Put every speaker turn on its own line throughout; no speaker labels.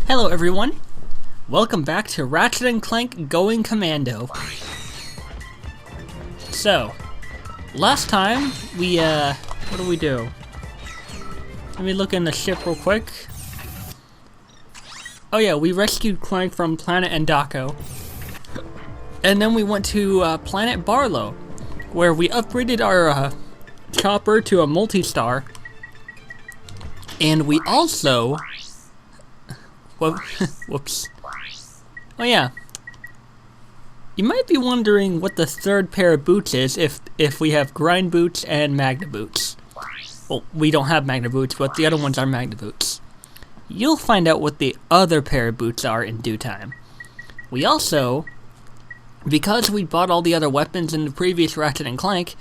Hello everyone, welcome back to Ratchet and Clank Going Commando. So, last time we, what did we do? Let me look in the ship real quick. Oh yeah, we rescued Clank from Planet Endako. And then we went to Planet Barlow, where we upgraded our chopper to a multi-star. And we also... Whoops. Oh yeah. You might be wondering what the third pair of boots is if we have grind boots and magna boots. Well, we don't have magna boots, but the other ones are magna boots. You'll find out what the other pair of boots are in due time. We also, because we bought all the other weapons in the previous Ratchet and Clank,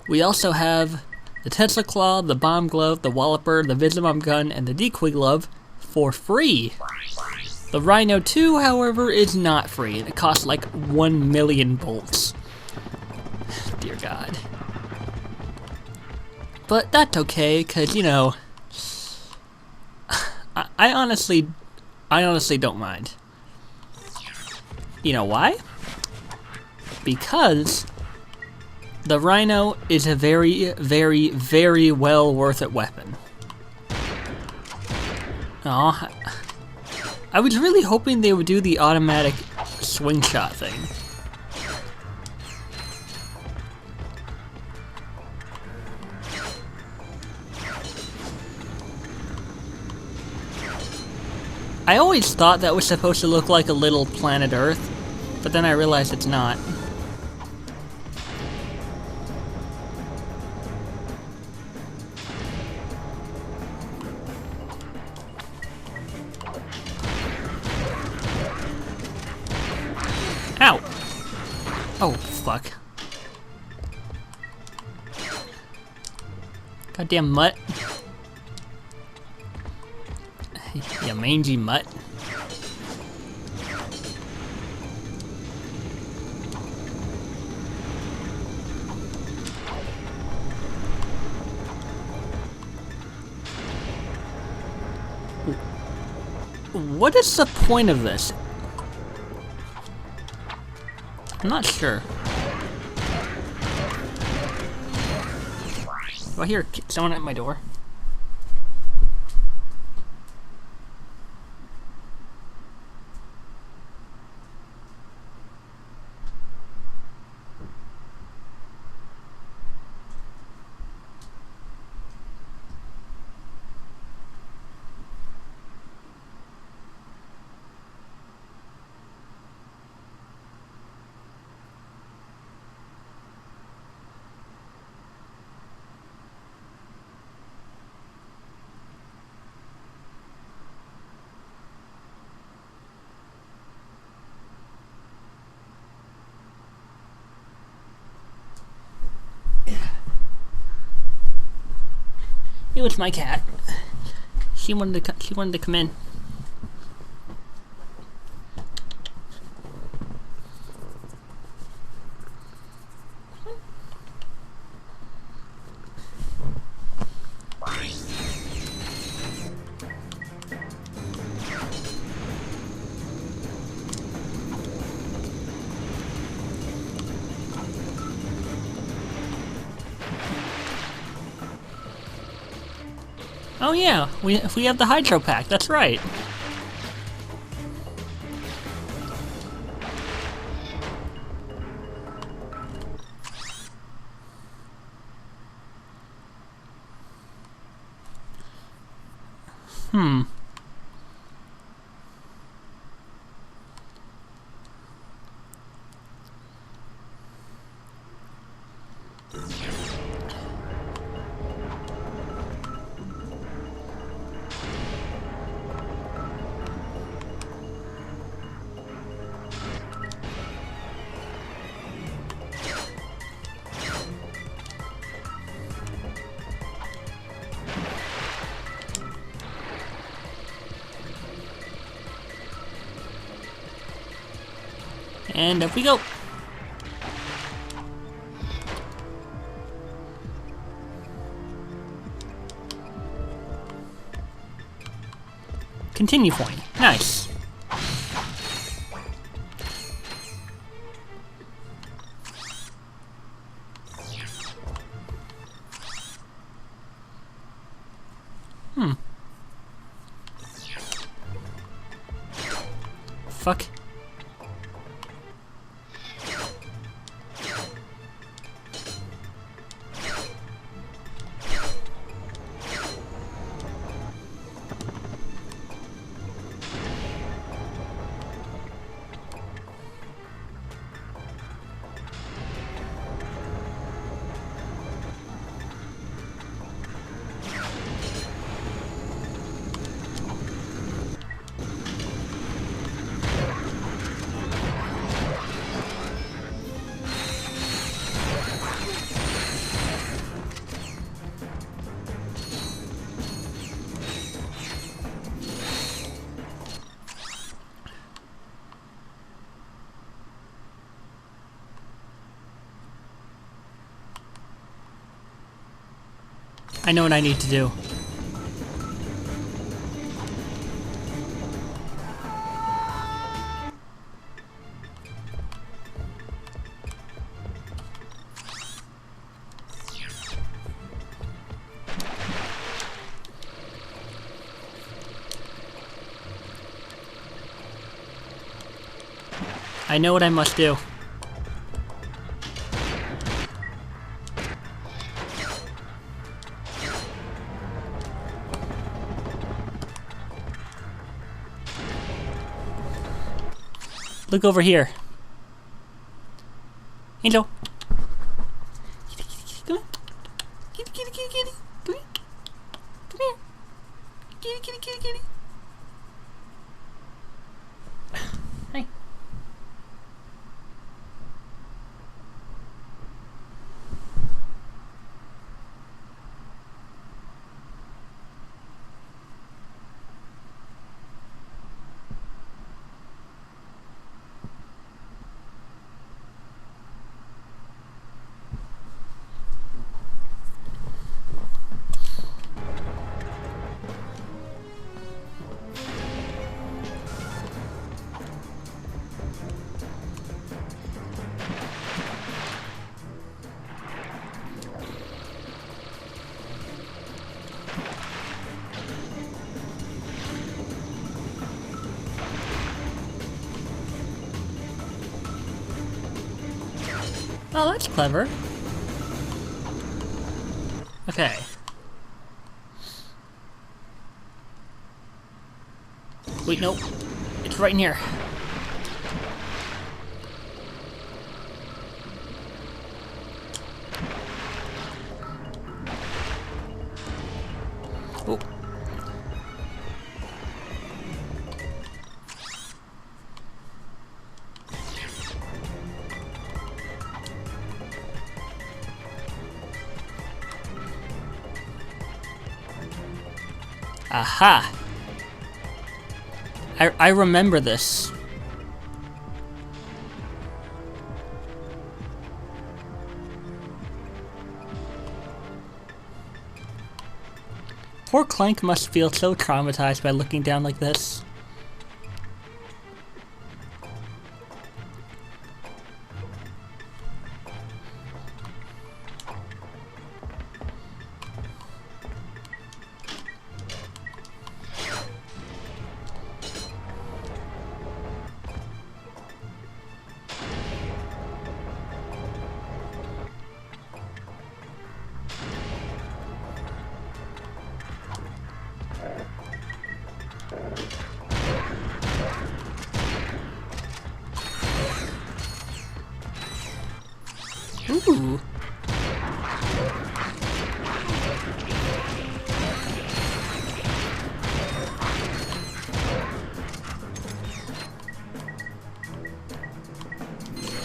we also have the Tesla Claw, the Bomb Glove, the Walloper, the Visibomb Gun, and the Decoy Glove for free. The Rhino 2, however, is not free, and it costs like 1 million bolts. Dear God. But that's okay, cause you know, I honestly don't mind. You know why? Because the Rhino is a very, very, very well worth it weapon. Aw, I was really hoping they would do the automatic swing shot thing. I always thought that was supposed to look like a little planet Earth, but then I realized it's not. Ow! Oh, fuck. Goddamn mutt. You mangy mutt. What is the point of this? I'm not sure. Do I hear someone at my door? It was my cat. She wanted to come in. Oh yeah, we have the Hydro Pack, that's right. And up we go. Continue point. Nice. Fuck. I know what I need to do. I know what I must do. Look over here. Angel. Kitty, kitty, kitty, come here. Kitty, kitty, kitty, kitty. Come here. Come here. Kitty, kitty, kitty, kitty. Hi. Oh, that's clever. Okay. Wait, no. It's right in here. Oh. Aha! I remember this. Poor Clank must feel so traumatized by looking down like this. Ooh.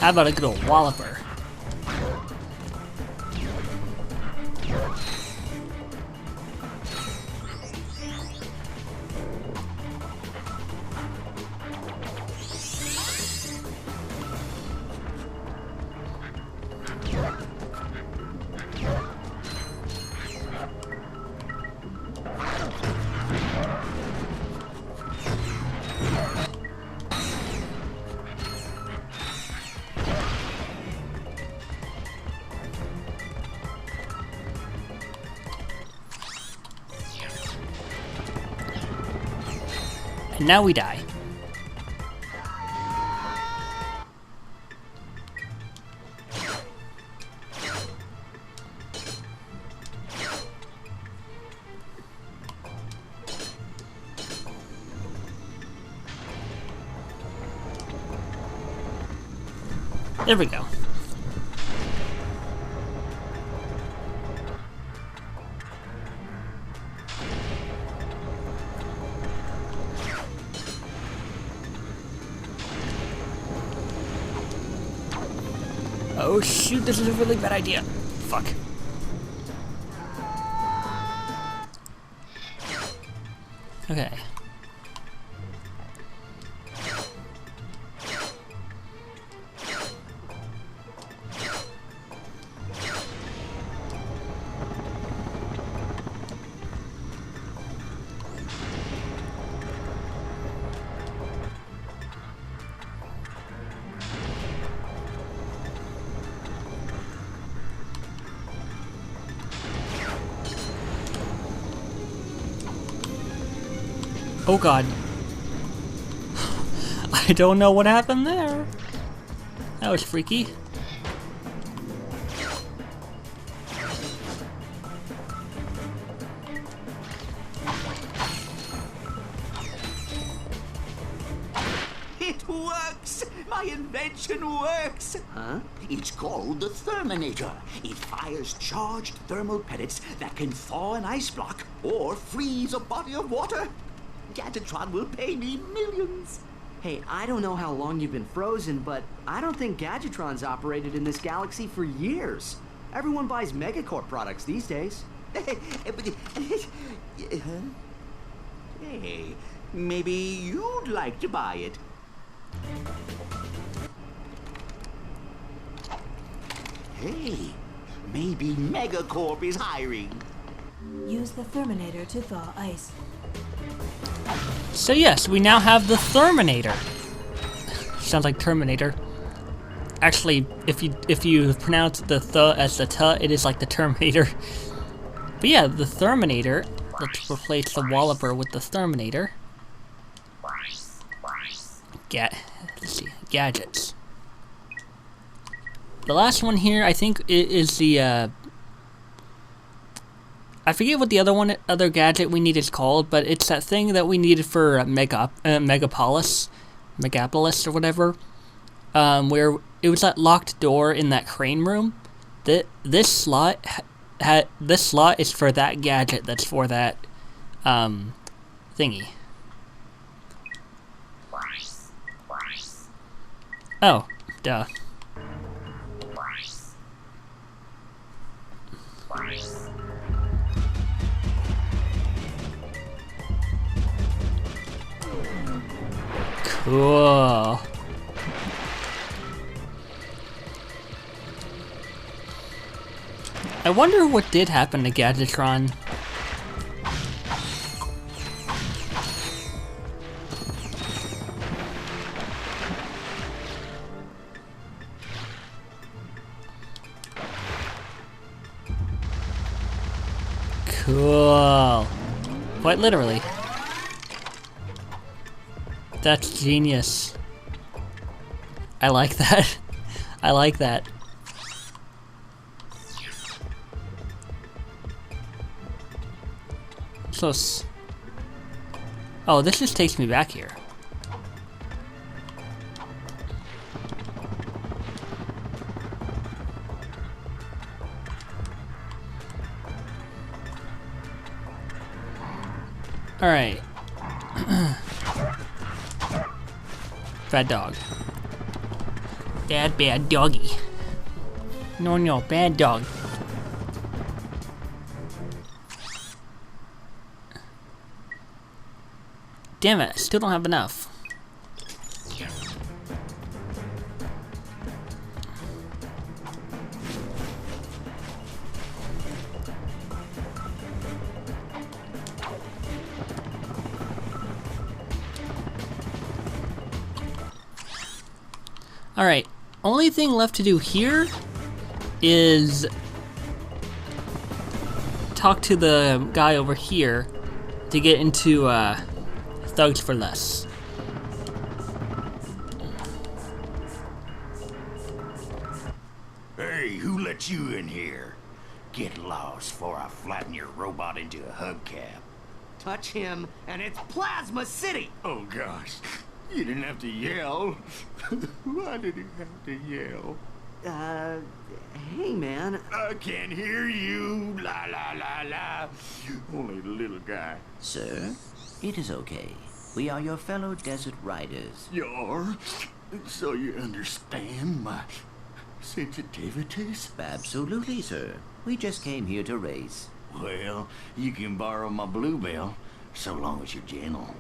How about a good old Walloper? And now we die. There we go. Oh shoot, this is a really bad idea. Fuck. Okay. Oh god. I don't know what happened there. That was freaky.
It works! My invention works! Huh? It's called the Therminator. It fires charged thermal pellets that can thaw an ice block or freeze a body of water. Gadgetron will pay me millions.
Hey, I don't know how long you've been frozen, but I don't think Gadgetron's operated in this galaxy for years. Everyone buys Megacorp products these days.
Hey, maybe you'd like to buy it. Hey, maybe Megacorp is hiring.
Use the Therminator to thaw ice.
So yes, we now have the Therminator. Sounds like Terminator. Actually, if you pronounce the th as the t, it is like the Terminator. But yeah, the Therminator. Let's replace the Walloper with the Therminator. Let's see, gadgets. The last one here, I think, is the I forget what the other gadget we need is called, but it's that thing that we needed for Megapolis or whatever, where it was that locked door in that crane room. This slot is for that gadget. That's for that thingy. Oh, duh. Cool. I wonder what did happen to Gadgetron. Cool. Quite literally. That's genius. I like that. I like that. So, oh, this just takes me back here. All right. Bad dog. Bad doggy. No, bad dog. Damn it, I still don't have enough. Alright, only thing left to do here is talk to the guy over here to get into thugs for less.
Hey, who let you in here? Get lost before I flatten your robot into a hubcap.
Touch him, and it's Plasma City!
Oh gosh, you didn't have to yell. Why did you have to yell?
Hey man.
I can't hear you. La la la la. Only the little guy.
Sir, it is okay. We are your fellow desert riders.
You're? So you understand my sensitivities?
Absolutely, sir. We just came here to race.
Well, you can borrow my Bluebell, so long as you're gentle.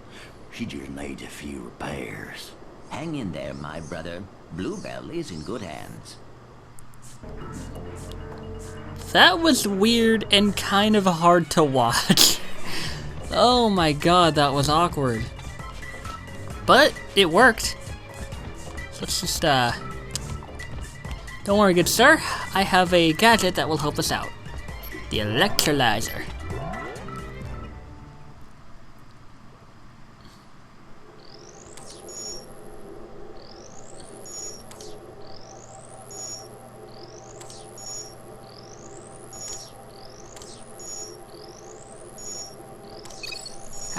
She just needs a few repairs.
Hang in there, my brother. Bluebell is in good hands.
That was weird and kind of hard to watch. Oh my god, that was awkward. But it worked. So let's just, don't worry, good sir. I have a gadget that will help us out. The electrolyzer.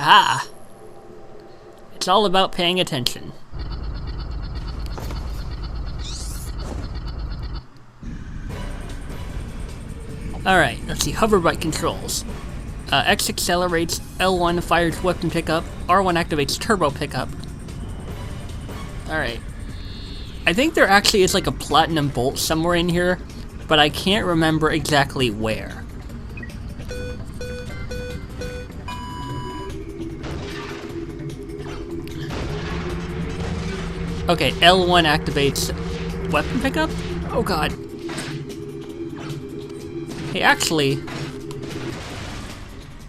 Ah! It's all about paying attention. Alright, let's see. Hoverboard Controls. X accelerates, L1 fires weapon pickup, R1 activates turbo pickup. Alright. I think there actually is like a platinum bolt somewhere in here, but I can't remember exactly where. Okay, L1 activates weapon pickup? Oh god. Hey, actually...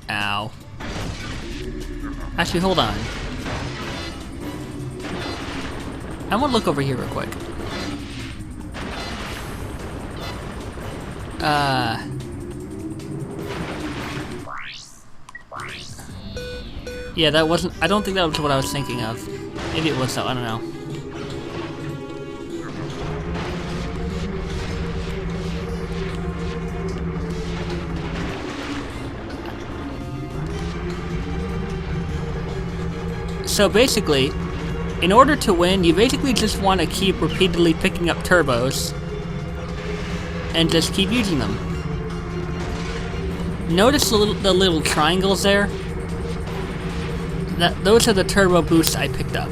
Ow. Actually, hold on. I'm gonna look over here real quick. Yeah, that wasn't... I don't think that was what I was thinking of. Maybe it was though, I don't know. So basically, in order to win, you basically just want to keep repeatedly picking up turbos and just keep using them. Notice the little triangles there? Those are the turbo boosts I picked up.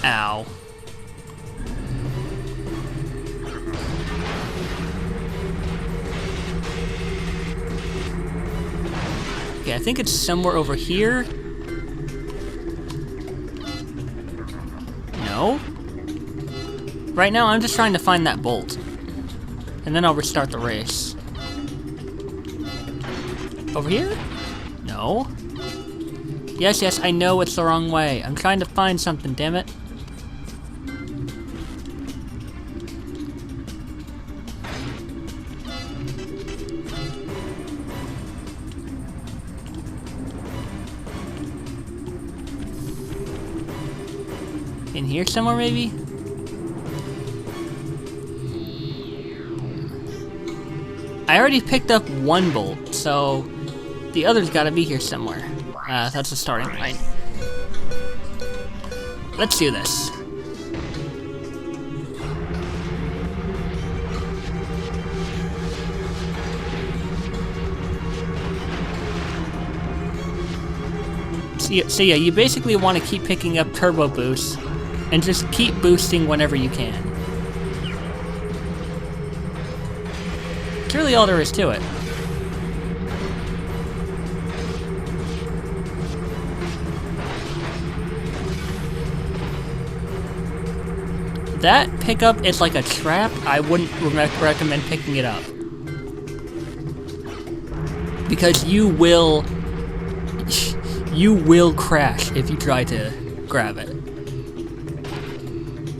Ow. Okay, I think it's somewhere over here. No? Right now, I'm just trying to find that bolt. And then I'll restart the race. Over here? No. Yes, yes, I know it's the wrong way. I'm trying to find something, damn it. In here somewhere, maybe? I already picked up one bolt, so the other's gotta be here somewhere. That's the starting point. Let's do this. So yeah, you basically want to keep picking up turbo boosts and just keep boosting whenever you can. That's really all there is to it. That pickup is like a trap. I wouldn't recommend picking it up. Because you will crash if you try to grab it.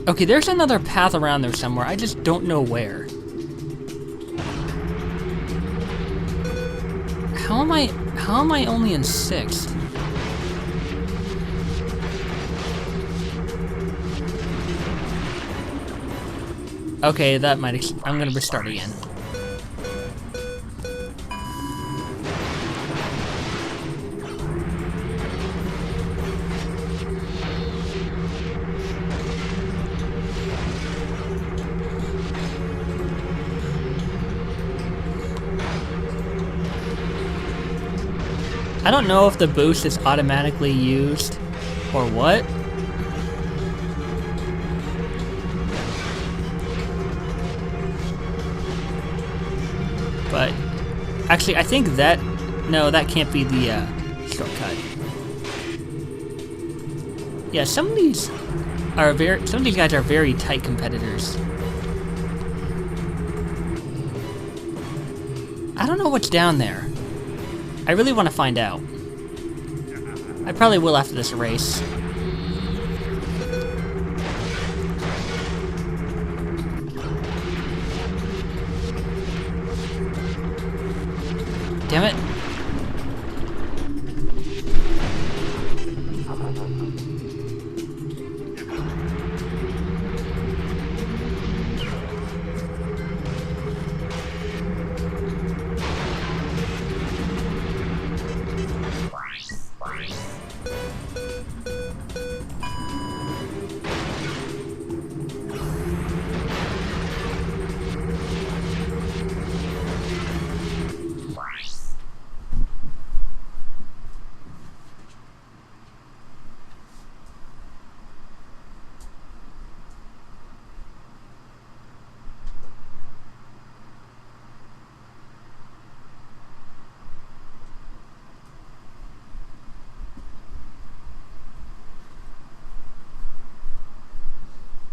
Okay, there's another path around there somewhere. I just don't know where. How am I only in 6th? Okay, that might. I'm gonna restart again. I don't know if the boost is automatically used or what. But actually, I think that no, that can't be the shortcut. Yeah, some of these guys are very tight competitors. I don't know what's down there. I really want to find out. I probably will after this race. Damn it.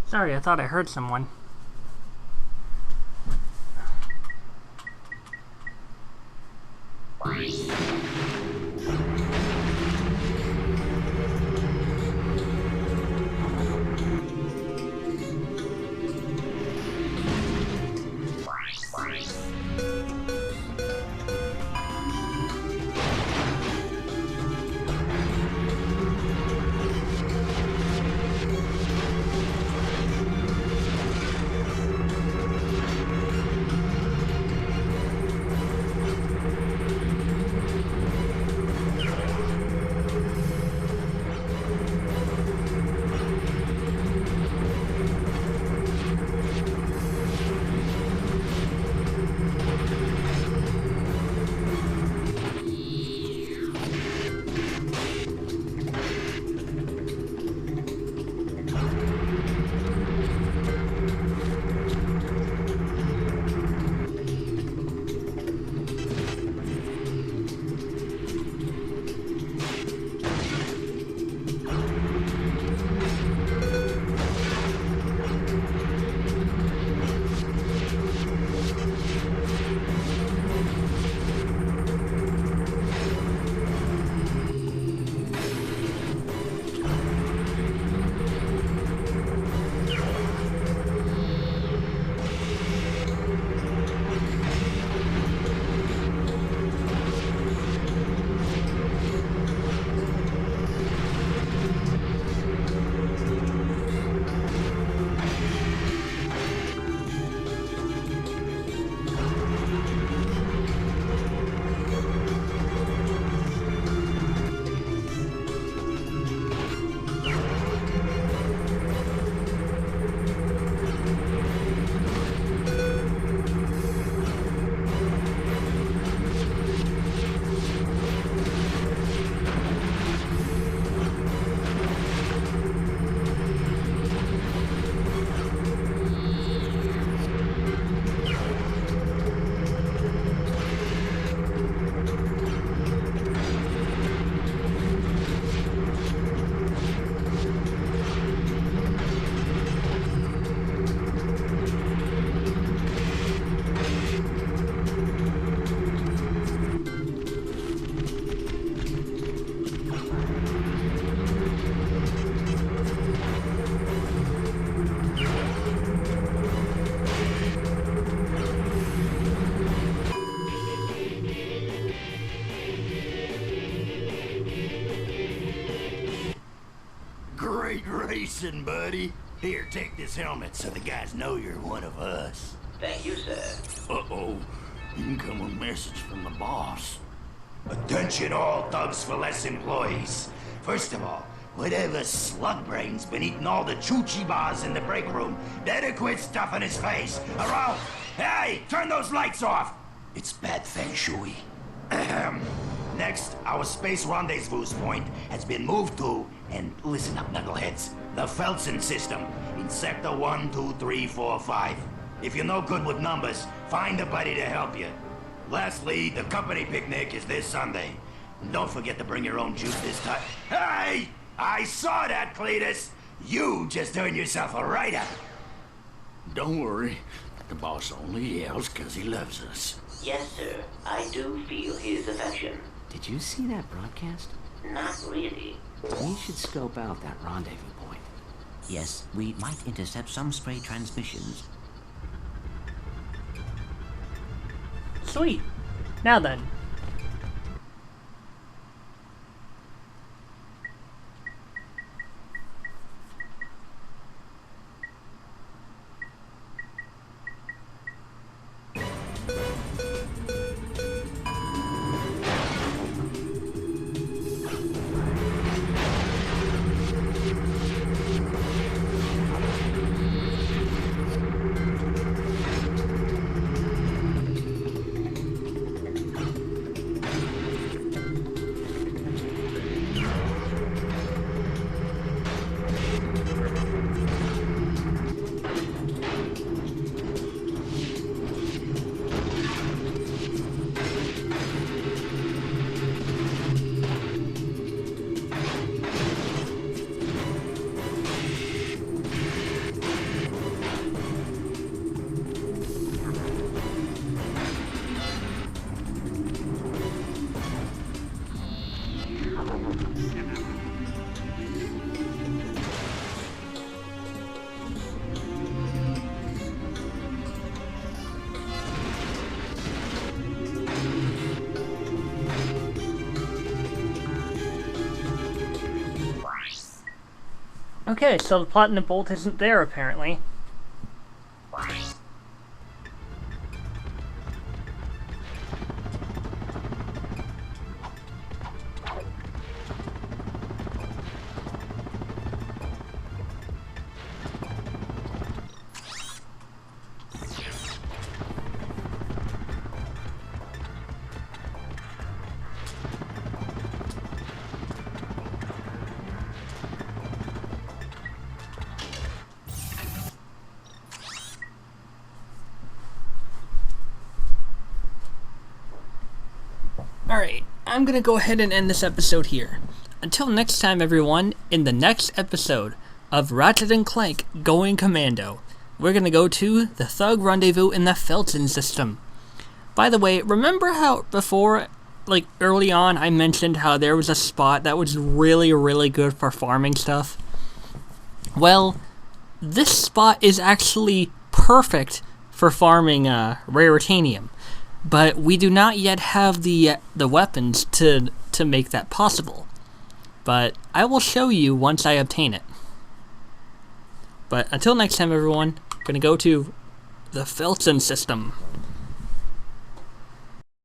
Sorry, I thought I heard someone.
Great racing, buddy. Here, take this helmet so the guys know you're one of us.
Thank you, sir.
Uh-oh. Incoming message from the boss. Attention all Thugs for Less employees. First of all, whatever slug brain's been eating all the choochie bars in the break room, better quit stuffing his face, or I'll... Hey, turn those lights off! It's bad feng shui. Ahem. Next, our space rendezvous point has been moved to, and listen up, knuckleheads, the Felsen system in Sector 1, 2, 3, 4, 5. If you're no good with numbers, find a buddy to help you. Lastly, the company picnic is this Sunday. And don't forget to bring your own juice this time. Hey! I saw that, Cletus! You just earned yourself a write-up. Don't worry. The boss only yells because he loves us.
Yes, sir. I do feel his affection.
Did you see that broadcast?
Not really.
We should scope out that rendezvous point.
Yes, we might intercept some stray transmissions.
Sweet. Now then. Okay, so the platinum bolt isn't there apparently. Alright, I'm gonna go ahead and end this episode here. Until next time, everyone, in the next episode of Ratchet and Clank Going Commando, we're gonna go to the Thug Rendezvous in the Felsen system. By the way, remember how before, like early on, I mentioned how there was a spot that was really, really good for farming stuff? Well, this spot is actually perfect for farming raritanium. But we do not yet have the weapons to make that possible. But I will show you once I obtain it. But until next time, everyone, I'm gonna go to the Felsen system.